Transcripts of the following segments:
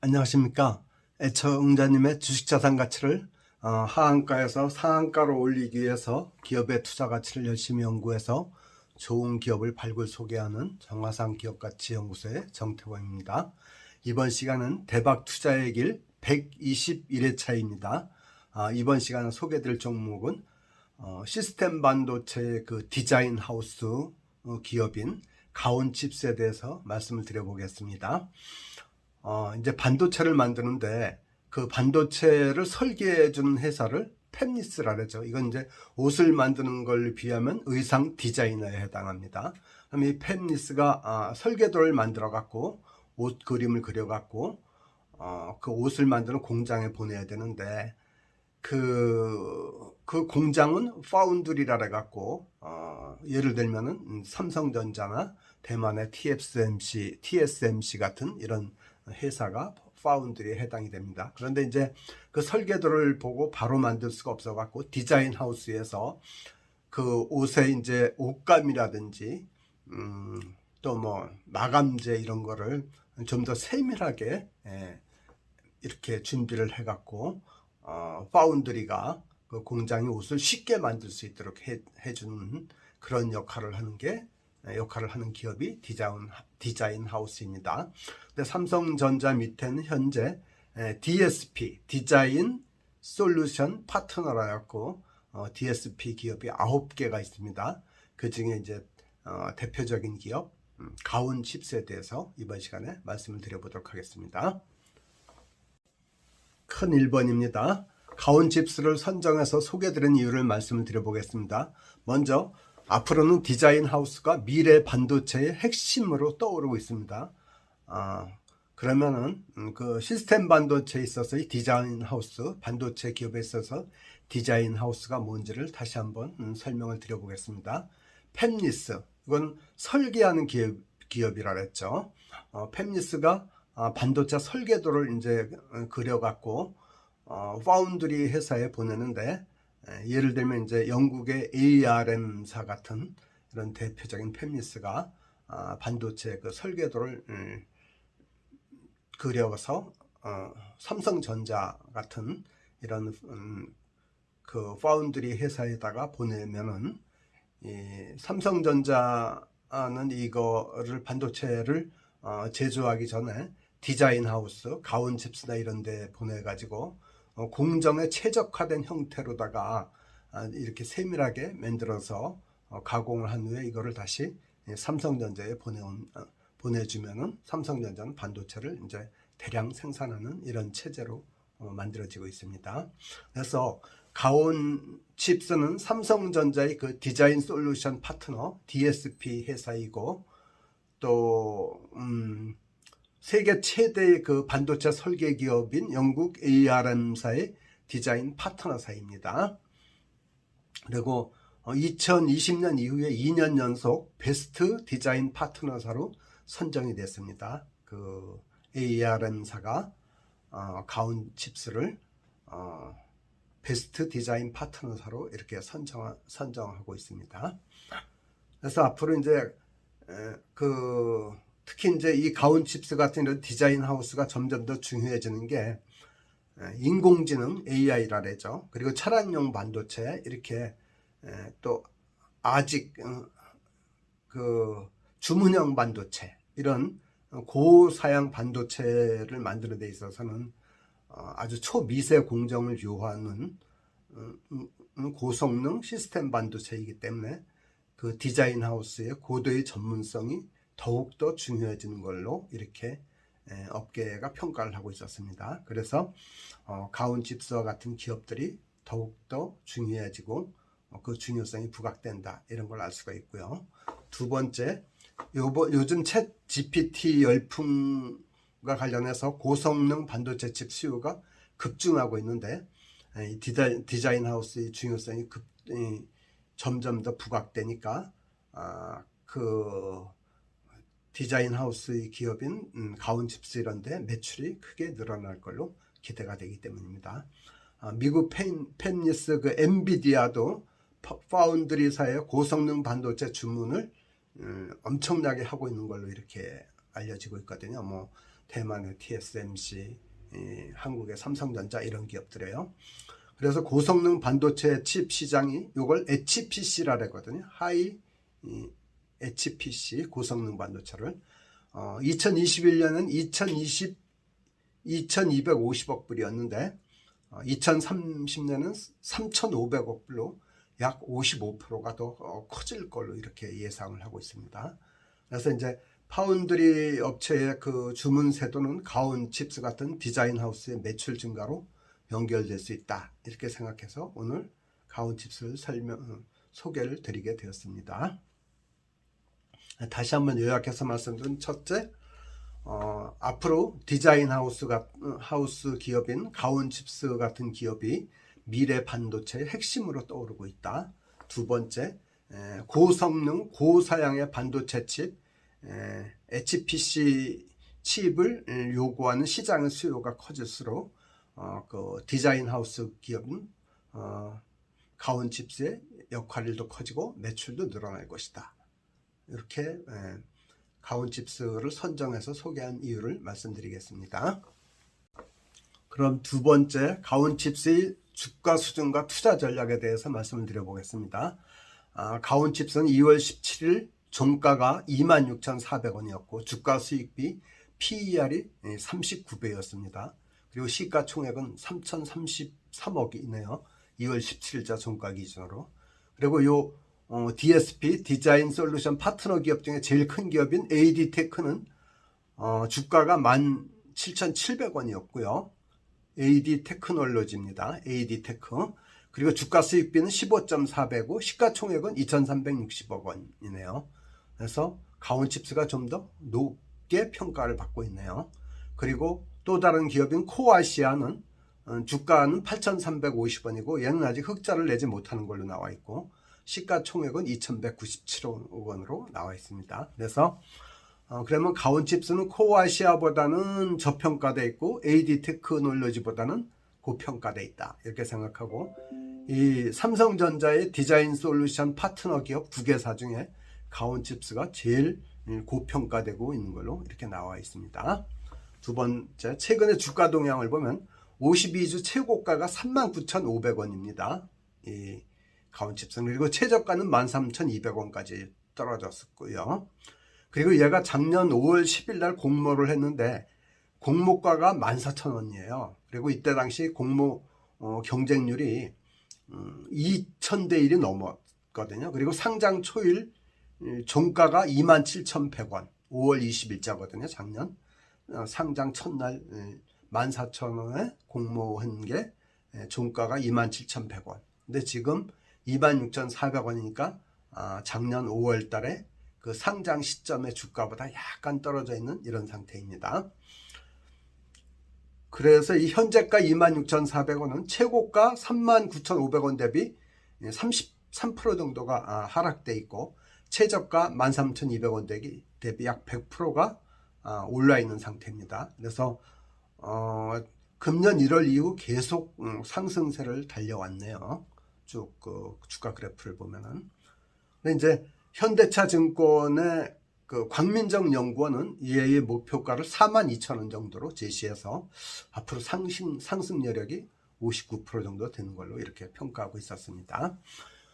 안녕하십니까. 애청자님의 주식자산 가치를 하한가에서 상한가로 올리기 위해서 기업의 투자 가치를 열심히 연구해서 좋은 기업을 발굴 소개하는 정화상 기업가치연구소의 정태권입니다. 이번 시간은 대박 투자의 길 121회차입니다. 이번 시간에 소개드릴 종목은 시스템 반도체의 그 디자인 하우스 기업인 가온칩스에 대해서 말씀을 드려보겠습니다. 이제 반도체를 만드는데 그 반도체를 설계해 주는 회사를 팹리스라 그러죠. 이건 이제 옷을 만드는 걸 비하면 의상 디자이너에 해당합니다. 그럼 이 팹리스가 설계도를 만들어 갖고 옷 그림을 그려 갖고 그 옷을 만드는 공장에 보내야 되는데 그 공장은 파운드리라 해갖고 예를 들면은 삼성전자나 대만의 TSMC 같은 이런 회사가 파운드리에 해당이 됩니다. 그런데 이제 그 설계도를 보고 바로 만들 수가 없어 갖고 디자인 하우스에서 그 옷의 이제 옷감이라든지 또 뭐 마감재 이런 거를 좀 더 세밀하게 이렇게 준비를 해 갖고 파운드리가 그 공장이 옷을 쉽게 만들 수 있도록 해주는 그런 역할을 하는 기업이 디자인 하우스입니다. 근데 삼성전자 밑에는 현재 DSP 디자인 솔루션 파트너라 갖고 DSP 기업이 9개가 있습니다. 그 중에 이제 대표적인 기업 가온칩스에 대해서 이번 시간에 말씀을 드려보도록 하겠습니다. 큰 1번입니다. 가온칩스를 선정해서 소개드린 이유를 말씀을 드려보겠습니다. 먼저 앞으로는 디자인 하우스가 미래 반도체의 핵심으로 떠오르고 있습니다. 그러면은 그 시스템 반도체에 있어서 이 디자인 하우스, 반도체 기업에 있어서 디자인 하우스가 뭔지를 다시 한번 설명을 드려보겠습니다. 팹리스, 이건 설계하는 기업이라 했죠. 팹리스가 반도체 설계도를 이제 그려갖고 파운드리 회사에 보내는데, 예를 들면 이제 영국의 ARM사 같은 이런 대표적인 팹리스가 반도체 그 설계도를 그려서 삼성전자 같은 이런 그 파운드리 회사에다가 보내면은 삼성전자는 이거를 반도체를 제조하기 전에 디자인 하우스, 가온칩스나 이런 데 보내가지고 공정에 최적화된 형태로다가 이렇게 세밀하게 만들어서 가공을 한 후에 이거를 다시 삼성전자에 보내주면은 삼성전자는 반도체를 이제 대량 생산하는 이런 체제로 만들어지고 있습니다. 그래서 가온칩스는 삼성전자의 그 디자인 솔루션 파트너 DSP 회사이고, 또 세계 최대의 그 반도체 설계 기업인 영국 ARM사의 디자인 파트너사입니다. 그리고 2020년 이후에 2년 연속 베스트 디자인 파트너사로 선정이 됐습니다. 그 ARM사가 가온칩스를 베스트 디자인 파트너사로 이렇게 선정하고 있습니다. 그래서 앞으로 이제 특히 이제 이 가온칩스 같은 이런 디자인 하우스가 점점 더 중요해지는 게 인공지능 AI라 그러죠. 그리고 차량용 반도체, 이렇게 또 아직 그 주문형 반도체, 이런 고사양 반도체를 만드는 데 있어서는 아주 초미세 공정을 요하는 고성능 시스템 반도체이기 때문에 그 디자인 하우스의 고도의 전문성이 더욱더 중요해지는 걸로 이렇게 업계가 평가를 하고 있었습니다. 그래서 가온칩스와 같은 기업들이 더욱더 중요해지고 그 중요성이 부각된다, 이런 걸 알 수가 있고요. 두 번째, 요즘 챗 GPT 열풍과 관련해서 고성능 반도체 칩 수요가 급증하고 있는데, 이 디자인 하우스의 중요성이 점점 더 부각되니까 그 디자인 하우스의 기업인 가온칩스 이런데 매출이 크게 늘어날 걸로 기대가 되기 때문입니다. 미국 팹리스 그 엔비디아도 파운드리사의 고성능 반도체 주문을 엄청나게 하고 있는 걸로 이렇게 알려지고 있거든요. 뭐 대만의 TSMC, 한국의 삼성전자 이런 기업들이에요. 그래서 고성능 반도체 칩 시장이 이걸 HPC라 그러거든요. 하이 HPC 고성능 반도체를 2021년은 2250억 불이었는데 2030년은 3500억 불로 약 55%가 더 커질 걸로 이렇게 예상을 하고 있습니다. 그래서 이제 파운드리 업체의 그 주문 세도는 가온칩스 같은 디자인 하우스의 매출 증가로 연결될 수 있다, 이렇게 생각해서 오늘 가온칩스를 소개를 드리게 되었습니다. 다시 한번 요약해서 말씀드린 첫째, 앞으로 디자인 하우스 기업인 가온칩스 같은 기업이 미래 반도체의 핵심으로 떠오르고 있다. 두 번째, 고성능 고사양의 반도체 칩 HPC 칩을 요구하는 시장의 수요가 커질수록 그 디자인 하우스 기업은 가온칩스의 역할이 더 커지고 매출도 늘어날 것이다. 이렇게 가온칩스를 선정해서 소개한 이유를 말씀드리겠습니다. 그럼 두 번째, 가온칩스의 주가 수준과 투자 전략에 대해서 말씀을 드려보겠습니다. 가온칩스는 2월 17일 종가가 26,400원이었고 주가 수익비 PER이 39배였습니다. 그리고 시가총액은 3,033억이네요. 2월 17일자 종가 기준으로. 그리고 요 DSP 디자인 솔루션 파트너 기업 중에 제일 큰 기업인 AD테크는 주가가 17,700원이었고요. AD테크놀로지입니다. AD테크. 그리고 주가 수익비는 15.4배고 시가총액은 2,360억 원이네요. 그래서 가온칩스가 좀 더 높게 평가를 받고 있네요. 그리고 또 다른 기업인 코아시아는 주가는 8,350원이고 얘는 아직 흑자를 내지 못하는 걸로 나와 있고 시가총액은 2,197억 원으로 나와 있습니다. 그래서 그러면 가온칩스는 코아시아보다는 저평가되어 있고 AD테크놀로지보다는 고평가되어 있다, 이렇게 생각하고 이 삼성전자의 디자인 솔루션 파트너 기업 2개사 중에 가온칩스가 제일 고평가되고 있는 걸로 이렇게 나와 있습니다. 두 번째, 최근의 주가 동향을 보면 52주 최고가가 39,500원입니다. 이 가온칩스는. 그리고 최저가는 13,200원까지 떨어졌었고요. 그리고 얘가 작년 5월 10일 날 공모를 했는데 공모가가 14,000원이에요. 그리고 이때 당시 공모 경쟁률이 2,000대 1이 넘었거든요. 그리고 상장 초일 종가가 27,100원, 5월 20일자거든요. 작년 상장 첫날 14,000원에 공모한 게 종가가 27,100원. 근데 지금 26,400원이니까 작년 5월 달에 그 상장 시점의 주가보다 약간 떨어져 있는 이런 상태입니다. 그래서 이 현재가 26,400원은 최고가 39,500원 대비 33% 정도가 하락돼 있고 최저가 13,200원 대비 약 100%가 올라 있는 상태입니다. 그래서 금년 1월 이후 계속 상승세를 달려왔네요. 쭉 그 주가 그래프를 보면은. 근데 이제 현대차증권의 그 광민정 연구원은 얘의 목표가를 42,000원 정도로 제시해서 앞으로 상승 여력이 59% 정도 되는 걸로 이렇게 평가하고 있었습니다.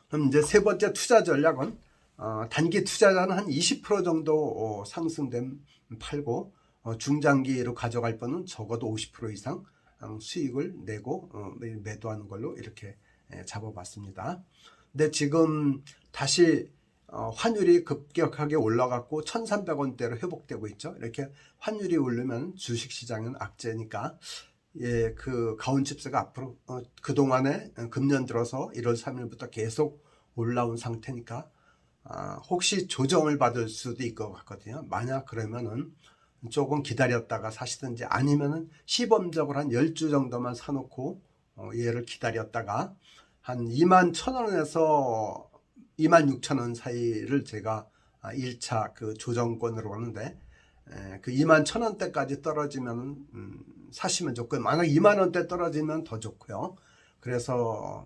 그럼 이제 세 번째 투자 전략은 단기 투자자는 한 20% 정도 상승된 팔고 중장기로 가져갈 분은 적어도 50% 이상 수익을 내고 매도하는 걸로 이렇게 잡아봤습니다. 근데 지금 다시 환율이 급격하게 올라갔고 1,300원대로 회복되고 있죠. 이렇게 환율이 오르면 주식시장은 악재니까 그 가온칩스가 앞으로 그동안에 금년 들어서 1월 3일부터 계속 올라온 상태니까 혹시 조정을 받을 수도 있을 것 같거든요. 만약 그러면은 조금 기다렸다가 사시든지 아니면은 시범적으로 한 10주 정도만 사놓고 얘를 기다렸다가 한 21,000원에서 26,000원 사이를 제가 1차 그 조정권으로 하는데 그 21,000원대까지 떨어지면 사시면 좋고요. 만약 2만원대 떨어지면 더 좋고요. 그래서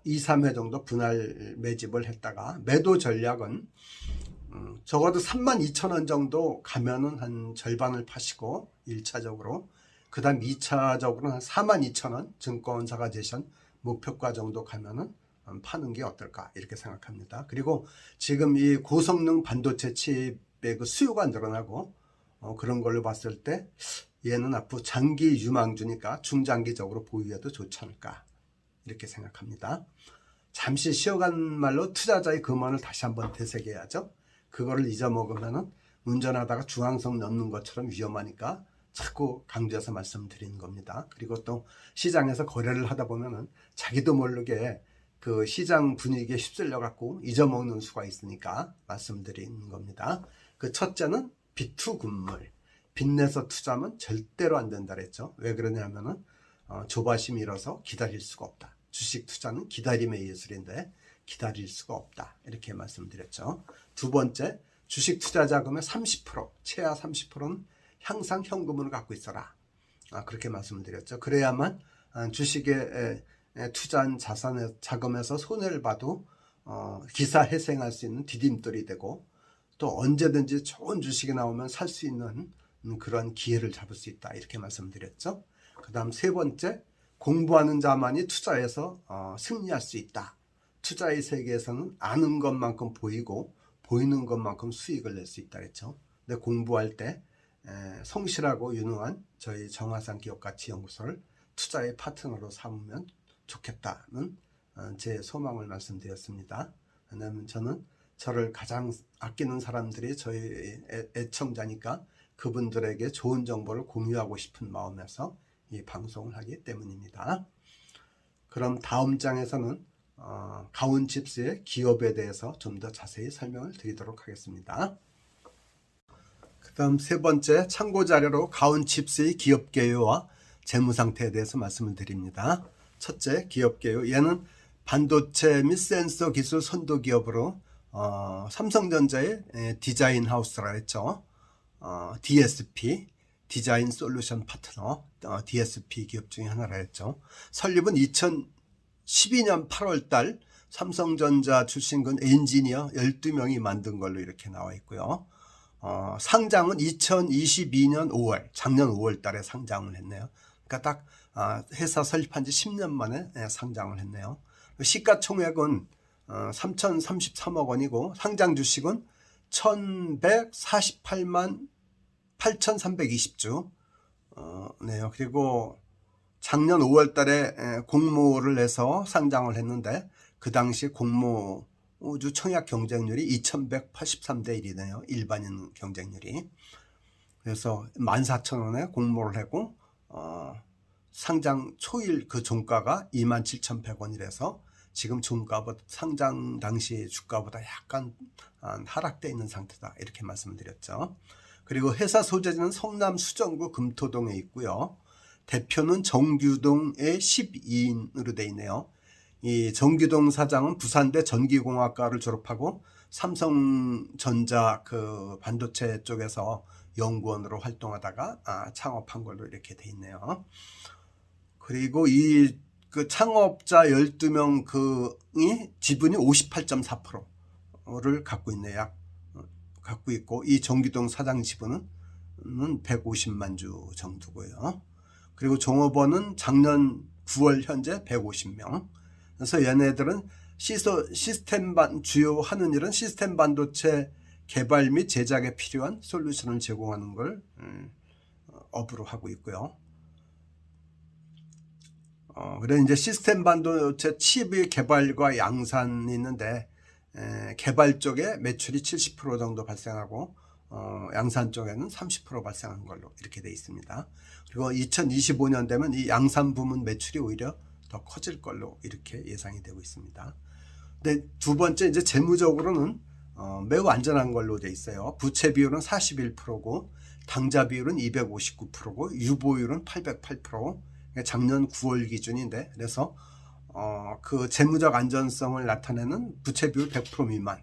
2, 3회 정도 분할 매집을 했다가 매도 전략은 적어도 32,000원 정도 가면은 한 절반을 파시고 1차적으로, 그 다음 2차적으로는 한 42,000원 증권사가 제시한 목표가 정도 가면은 파는 게 어떨까 이렇게 생각합니다. 그리고 지금 이 고성능 반도체 칩의 그 수요가 늘어나고 그런 걸로 봤을 때 얘는 앞으로 장기 유망주니까 중장기적으로 보유해도 좋지 않을까 이렇게 생각합니다. 잠시 쉬어간 말로 투자자의 금원을 다시 한번 되새겨야죠. 그거를 잊어먹으면 운전하다가 중앙선 넘는 것처럼 위험하니까 자꾸 강조해서 말씀드리는 겁니다. 그리고 또 시장에서 거래를 하다 보면은 자기도 모르게 그 시장 분위기에 휩쓸려 갖고 잊어먹는 수가 있으니까 말씀드리는 겁니다. 그 첫째는 비투금물, 빚내서 투자하면 절대로 안 된다 그랬죠. 왜 그러냐면은 조바심이 일어서 기다릴 수가 없다. 주식 투자는 기다림의 예술인데 기다릴 수가 없다 이렇게 말씀드렸죠. 두 번째, 주식 투자 자금의 30%, 최하 30%는 항상 현금으로 갖고 있어라. 그렇게 말씀을 드렸죠. 그래야만 주식에 투자한 자산의 자금에서 손해를 봐도 기사회생할 수 있는 디딤돌이 되고, 또 언제든지 좋은 주식이 나오면 살 수 있는 그런 기회를 잡을 수 있다 이렇게 말씀드렸죠. 그 다음 세 번째, 공부하는 자만이 투자에서 승리할 수 있다. 투자의 세계에서는 아는 것만큼 보이고 보이는 것만큼 수익을 낼 수 있다 그랬죠. 근데 공부할 때 성실하고 유능한 저희 정화산 기업가치연구소를 투자의 파트너로 삼으면 좋겠다는 제 소망을 말씀드렸습니다. 왜냐하면 저는 저를 가장 아끼는 사람들이 저희 애청자니까 그분들에게 좋은 정보를 공유하고 싶은 마음에서 이 방송을 하기 때문입니다. 그럼 다음 장에서는 가온칩스의 기업에 대해서 좀 더 자세히 설명을 드리도록 하겠습니다. 그 다음 세 번째, 참고 자료로 가온칩스의 기업 개요와 재무 상태에 대해서 말씀을 드립니다. 첫째, 기업 개요. 얘는 반도체 및 센서 기술 선도 기업으로 삼성전자의 디자인 하우스라 했죠. DSP, 디자인 솔루션 파트너, DSP 기업 중에 하나라 했죠. 설립은 2012년 8월 달 삼성전자 출신군 엔지니어 12명이 만든 걸로 이렇게 나와 있고요. 상장은 2022년 5월, 작년 5월 달에 상장을 했네요. 그러니까 딱 회사 설립한 지 10년 만에 상장을 했네요. 시가총액은 3,033억 원이고 상장 주식은 1,148만 8,320주 네요. 그리고 작년 5월 달에 공모를 해서 상장을 했는데 그 당시 공모주 청약 경쟁률이 2,183대 1이네요. 일반인 경쟁률이. 그래서 14,000원에 공모를 하고 상장 초일 그 종가가 27,100원이라서 지금 종가보다 상장 당시 주가보다 약간 하락되어 있는 상태다 이렇게 말씀드렸죠. 그리고 회사 소재지는 성남 수정구 금토동에 있고요. 대표는 정규동의 12인으로 되어 있네요. 이 정규동 사장은 부산대 전기공학과를 졸업하고 삼성전자 그 반도체 쪽에서 연구원으로 활동하다가 창업한 걸로 이렇게 되어 있네요. 그리고 이 그 창업자 12명 그이 지분이 58.4%를 갖고 있네요. 갖고 있고 이 정규동 사장 지분은 150만 주 정도고요. 그리고 종업원은 작년 9월 현재 150명. 그래서 얘네들은 주요 하는 일은 시스템 반도체 개발 및 제작에 필요한 솔루션을 제공하는 걸 업으로 하고 있고요. 그래 이제 시스템 반도체 칩의 개발과 양산이 있는데 개발 쪽에 매출이 70% 정도 발생하고 양산 쪽에는 30% 발생한 걸로 이렇게 되어 있습니다. 그리고 2025년 되면 이 양산 부문 매출이 오히려 더 커질 걸로 이렇게 예상이 되고 있습니다. 근데 두 번째 이제 재무적으로는 매우 안전한 걸로 되어 있어요. 부채 비율은 41%고 당좌 비율은 259%고 유보율은 808%. 작년 9월 기준인데 그래서 그 재무적 안전성을 나타내는 부채 비율 100% 미만.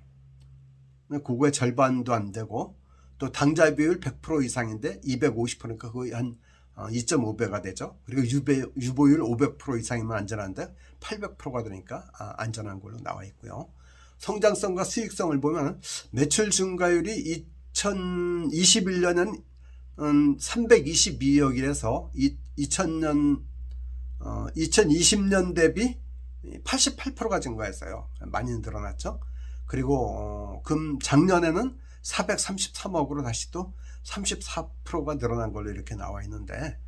그거의 절반도 안 되고 또 당좌 비율 100% 이상인데 250%니까 거의 한 2.5배가 되죠. 그리고 유보율 500% 이상이면 안전한데 800%가 되니까 안전한 걸로 나와 있고요. 성장성과 수익성을 보면 매출 증가율이 2021년은 322억이라서 2020년 대비 88%가 증가했어요. 많이 늘어났죠. 그리고 작년에는 433억으로 다시 또 34%가 늘어난 걸로 이렇게 나와 있는데,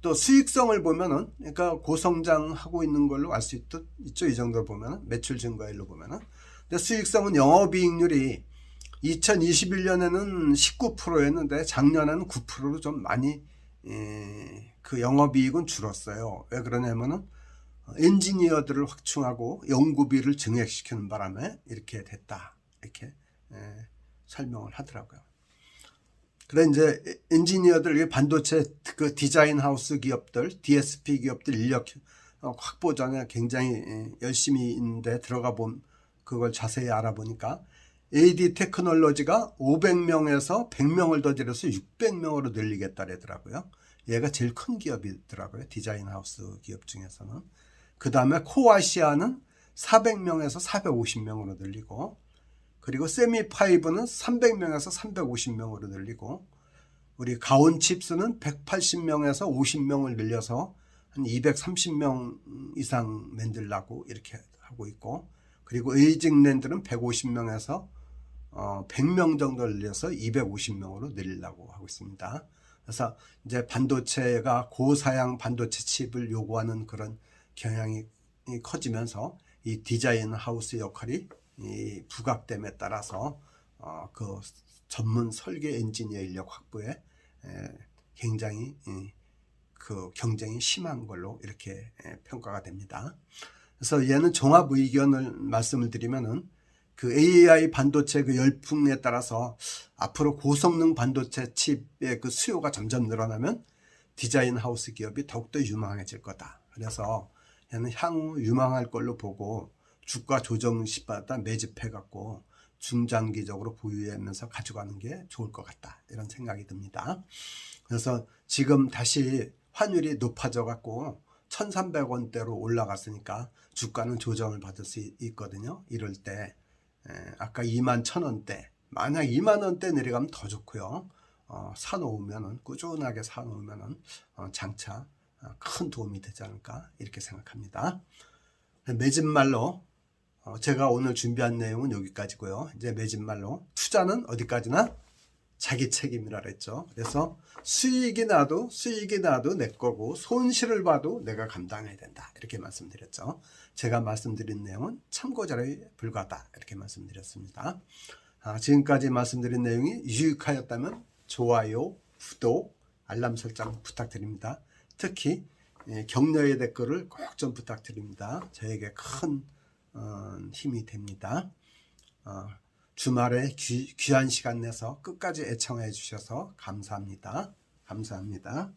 또 수익성을 보면은, 그러니까 고성장하고 있는 걸로 알 수 있죠. 이 정도로 보면은, 매출 증가율로 보면은. 근데 수익성은 영업이익률이 2021년에는 19%였는데 작년에는 9%로 좀 많이 그 영업이익은 줄었어요. 왜 그러냐면은 엔지니어들을 확충하고 연구비를 증액시키는 바람에 이렇게 됐다, 이렇게 설명을 하더라고요. 그래 이제 엔지니어들, 반도체 그 디자인 하우스 기업들, DSP 기업들 인력 확보 전에 굉장히 열심히 있는데 들어가 본 그걸 자세히 알아보니까 AD 테크놀로지가 500명에서 100명을 더 들여서 600명으로 늘리겠다 그러더라고요. 얘가 제일 큰 기업이더라고요. 디자인 하우스 기업 중에서는. 그 다음에 코아시아는 400명에서 450명으로 늘리고, 그리고 세미파이브는 300명에서 350명으로 늘리고, 우리 가온칩스는 180명에서 50명을 늘려서 한 230명 이상 만들라고 이렇게 하고 있고, 그리고 에이징랜드는 150명에서 100명 정도 늘려서 250명으로 늘리려고 하고 있습니다. 그래서 이제 반도체가 고사양 반도체 칩을 요구하는 그런 경향이 커지면서 이 디자인 하우스 역할이 부각됨에 따라서 그 전문 설계 엔지니어 인력 확보에 굉장히 그 경쟁이 심한 걸로 이렇게 평가가 됩니다. 그래서 얘는 종합 의견을 말씀을 드리면은, 그 AI 반도체 그 열풍에 따라서 앞으로 고성능 반도체 칩의 그 수요가 점점 늘어나면 디자인 하우스 기업이 더욱더 유망해질 거다. 그래서 얘는 향후 유망할 걸로 보고 주가 조정 시마다 매집해 갖고 중장기적으로 보유하면서 가져가는 게 좋을 것 같다, 이런 생각이 듭니다. 그래서 지금 다시 환율이 높아져 갖고 1,300원대로 올라갔으니까 주가는 조정을 받을 수 있거든요. 이럴 때 아까 21,000원대, 만약 2만원대 내려가면 더 좋고요. 사놓으면은, 꾸준하게 사놓으면은 장차 큰 도움이 되지 않을까, 이렇게 생각합니다. 매집말로 제가 오늘 준비한 내용은 여기까지고요. 이제 매집말로, 투자는 어디까지나 자기 책임이라 그랬죠. 그래서 수익이 나도 내 거고, 손실을 봐도 내가 감당해야 된다, 이렇게 말씀드렸죠. 제가 말씀드린 내용은 참고자료에 불과하다, 이렇게 말씀드렸습니다. 지금까지 말씀드린 내용이 유익하였다면 좋아요, 구독, 알람 설정 부탁드립니다. 특히 격려의 댓글을 꼭 좀 부탁드립니다. 저에게 큰 힘이 됩니다. 주말에 귀한 시간 내서 끝까지 애청해 주셔서 감사합니다. 감사합니다.